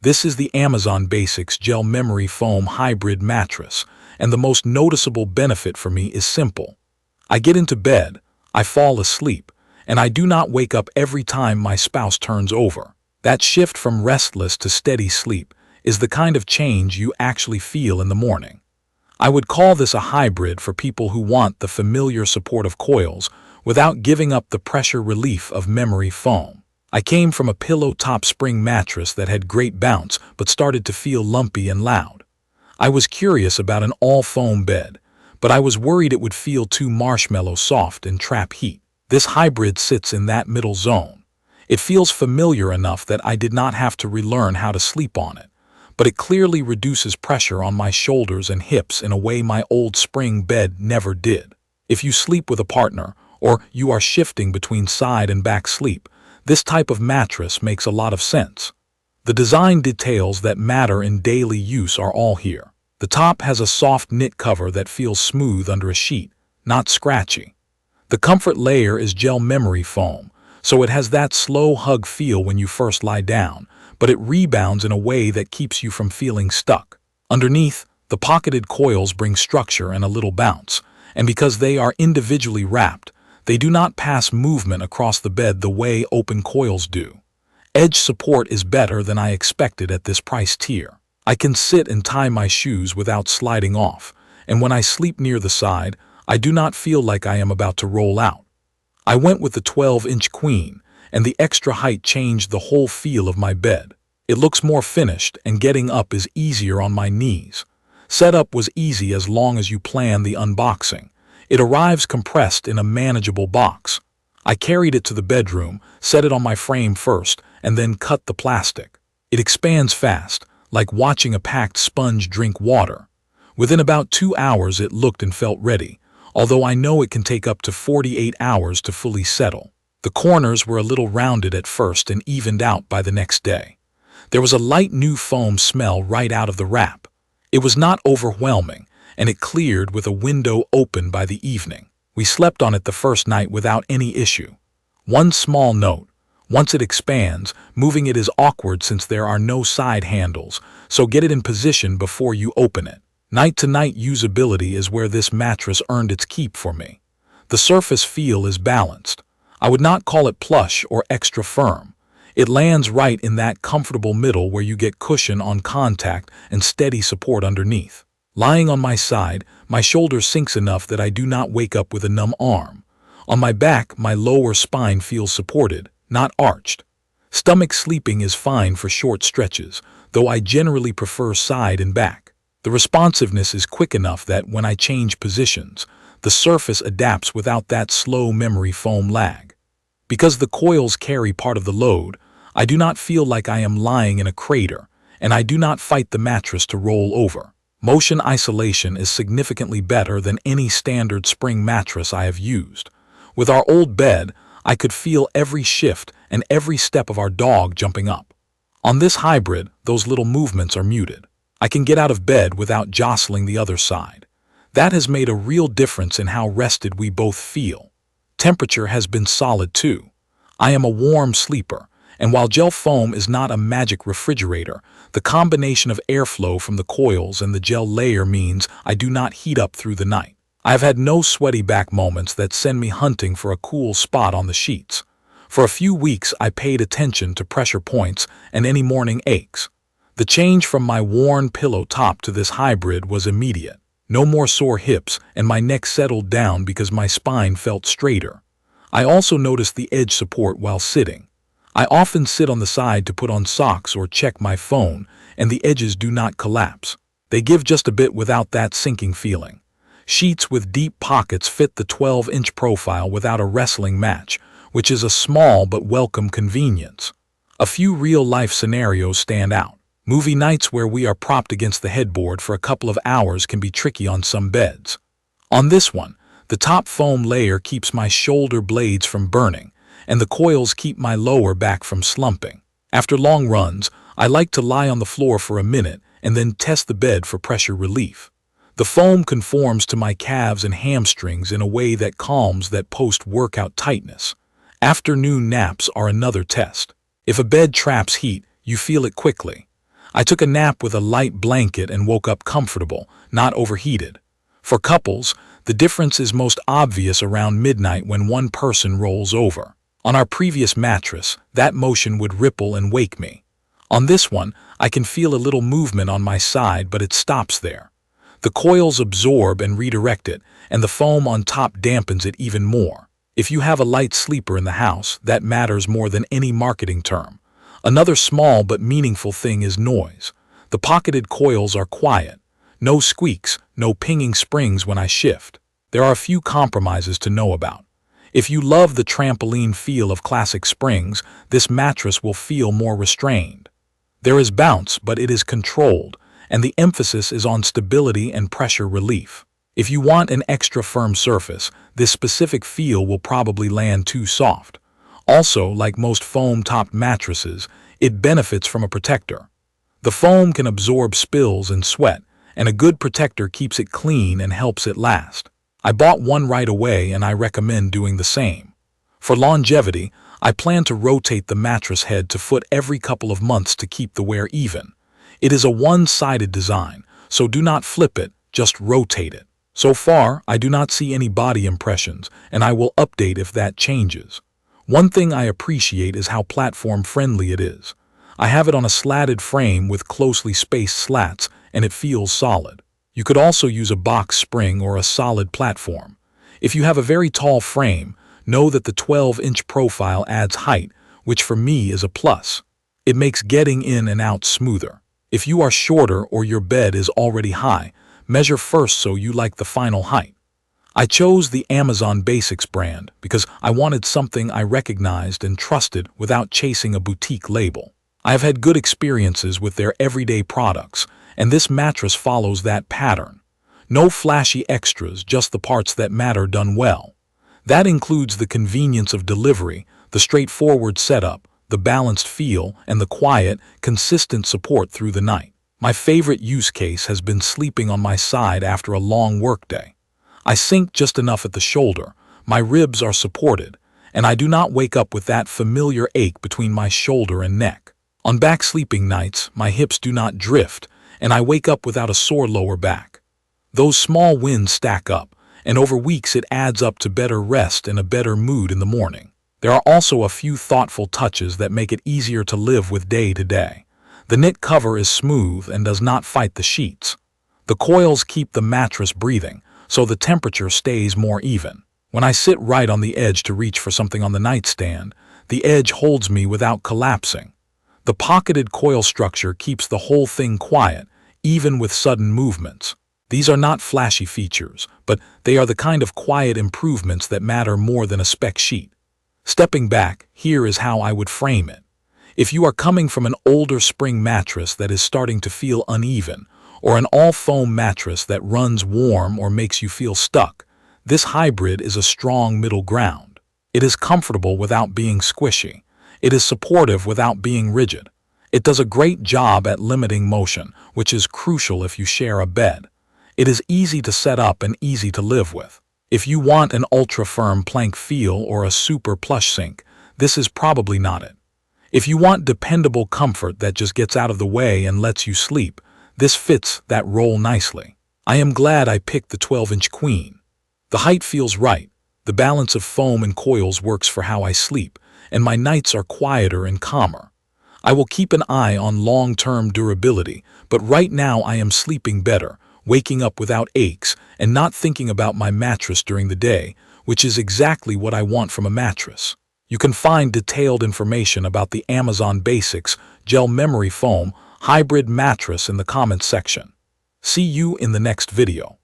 This is the Amazon Basics Gel Memory Foam Hybrid Mattress, and the most noticeable benefit for me is simple. I get into bed, I fall asleep, and I do not wake up every time my spouse turns over. That shift from restless to steady sleep is the kind of change you actually feel in the morning. I would call this a hybrid for people who want the familiar support of coils without giving up the pressure relief of memory foam. I came from a pillow-top spring mattress that had great bounce but started to feel lumpy and loud. I was curious about an all-foam bed, but I was worried it would feel too marshmallow soft and trap heat. This hybrid sits in that middle zone. It feels familiar enough that I did not have to relearn how to sleep on it, but it clearly reduces pressure on my shoulders and hips in a way my old spring bed never did. If you sleep with a partner, or you are shifting between side and back sleep, this type of mattress makes a lot of sense. The design details that matter in daily use are all here. The top has a soft knit cover that feels smooth under a sheet, not scratchy. The comfort layer is gel memory foam, so it has that slow hug feel when you first lie down, but it rebounds in a way that keeps you from feeling stuck. Underneath, the pocketed coils bring structure and a little bounce, and because they are individually wrapped, they do not pass movement across the bed the way open coils do. Edge support is better than I expected at this price tier. I can sit and tie my shoes without sliding off, and when I sleep near the side, I do not feel like I am about to roll out. I went with the 12-inch queen, and the extra height changed the whole feel of my bed. It looks more finished, and getting up is easier on my knees. Setup was easy as long as you plan the unboxing. It arrives compressed in a manageable box. I carried it to the bedroom, set it on my frame first, and then cut the plastic. It expands fast, like watching a packed sponge drink water. Within about 2 hours it looked and felt ready, although I know it can take up to 48 hours to fully settle. The corners were a little rounded at first and evened out by the next day. There was a light new foam smell right out of the wrap. It was not overwhelming, and it cleared with a window open by the evening. We slept on it the first night without any issue. One small note: once it expands, moving it is awkward since there are no side handles, so get it in position before you open it. Night-to-night usability is where this mattress earned its keep for me. The surface feel is balanced. I would not call it plush or extra firm. It lands right in that comfortable middle where you get cushion on contact and steady support underneath. Lying on my side, my shoulder sinks enough that I do not wake up with a numb arm. On my back, my lower spine feels supported, not arched. Stomach sleeping is fine for short stretches, though I generally prefer side and back. The responsiveness is quick enough that when I change positions, the surface adapts without that slow memory foam lag. Because the coils carry part of the load, I do not feel like I am lying in a crater, and I do not fight the mattress to roll over. Motion isolation is significantly better than any standard spring mattress I have used. With our old bed, I could feel every shift and every step of our dog jumping up. On this hybrid, those little movements are muted. I can get out of bed without jostling the other side. That has made a real difference in how rested we both feel. Temperature has been solid too. I am a warm sleeper, and while gel foam is not a magic refrigerator, the combination of airflow from the coils and the gel layer means I do not heat up through the night. I have had no sweaty back moments that send me hunting for a cool spot on the sheets. For a few weeks I paid attention to pressure points and any morning aches. The change from my worn pillow top to this hybrid was immediate. No more sore hips, and my neck settled down because my spine felt straighter. I also noticed the edge support while sitting. I often sit on the side to put on socks or check my phone, and the edges do not collapse. They give just a bit without that sinking feeling. Sheets with deep pockets fit the 12-inch profile without a wrestling match, which is a small but welcome convenience. A few real-life scenarios stand out. Movie nights where we are propped against the headboard for a couple of hours can be tricky on some beds. On this one, the top foam layer keeps my shoulder blades from burning, and the coils keep my lower back from slumping. After long runs, I like to lie on the floor for a minute and then test the bed for pressure relief. The foam conforms to my calves and hamstrings in a way that calms that post-workout tightness. Afternoon naps are another test. If a bed traps heat, you feel it quickly. I took a nap with a light blanket and woke up comfortable, not overheated. For couples, the difference is most obvious around midnight when one person rolls over. On our previous mattress, that motion would ripple and wake me. On this one, I can feel a little movement on my side, but it stops there. The coils absorb and redirect it, and the foam on top dampens it even more. If you have a light sleeper in the house, that matters more than any marketing term. Another small but meaningful thing is noise. The pocketed coils are quiet. No squeaks, no pinging springs when I shift. There are a few compromises to know about. If you love the trampoline feel of classic springs, this mattress will feel more restrained. There is bounce, but it is controlled, and the emphasis is on stability and pressure relief. If you want an extra firm surface, this specific feel will probably land too soft. Also, like most foam-topped mattresses, it benefits from a protector. The foam can absorb spills and sweat, and a good protector keeps it clean and helps it last. I bought one right away, and I recommend doing the same. For longevity, I plan to rotate the mattress head to foot every couple of months to keep the wear even. It is a one-sided design, so do not flip it, just rotate it. So far, I do not see any body impressions, and I will update if that changes. One thing I appreciate is how platform-friendly it is. I have it on a slatted frame with closely spaced slats, and it feels solid. You could also use a box spring or a solid platform. If you have a very tall frame, know that the 12-inch profile adds height, which for me is a plus. It makes getting in and out smoother. If you are shorter or your bed is already high, measure first so you like the final height. I chose the Amazon Basics brand because I wanted something I recognized and trusted without chasing a boutique label. I have had good experiences with their everyday products, and this mattress follows that pattern. No flashy extras, just the parts that matter done well. That includes the convenience of delivery, the straightforward setup, the balanced feel, and the quiet, consistent support through the night. My favorite use case has been sleeping on my side after a long workday. I sink just enough at the shoulder, my ribs are supported, and I do not wake up with that familiar ache between my shoulder and neck. On back sleeping nights, my hips do not drift, and I wake up without a sore lower back. Those small wins stack up, and over weeks it adds up to better rest and a better mood in the morning. There are also a few thoughtful touches that make it easier to live with day to day. The knit cover is smooth and does not fight the sheets. The coils keep the mattress breathing, so the temperature stays more even. When I sit right on the edge to reach for something on the nightstand, the edge holds me without collapsing. The pocketed coil structure keeps the whole thing quiet, even with sudden movements. These are not flashy features, but they are the kind of quiet improvements that matter more than a spec sheet. Stepping back, here is how I would frame it. If you are coming from an older spring mattress that is starting to feel uneven, or an all-foam mattress that runs warm or makes you feel stuck, this hybrid is a strong middle ground. It is comfortable without being squishy. It is supportive without being rigid. It does a great job at limiting motion, which is crucial if you share a bed. It is easy to set up and easy to live with. If you want an ultra-firm plank feel or a super plush sink, this is probably not it. If you want dependable comfort that just gets out of the way and lets you sleep, this fits that role nicely. I am glad I picked the 12-inch queen. The height feels right, the balance of foam and coils works for how I sleep, and my nights are quieter and calmer. I will keep an eye on long-term durability, but right now I am sleeping better, waking up without aches, and not thinking about my mattress during the day, which is exactly what I want from a mattress. You can find detailed information about the Amazon Basics Gel Memory Foam Hybrid Mattress in the comments section. See you in the next video.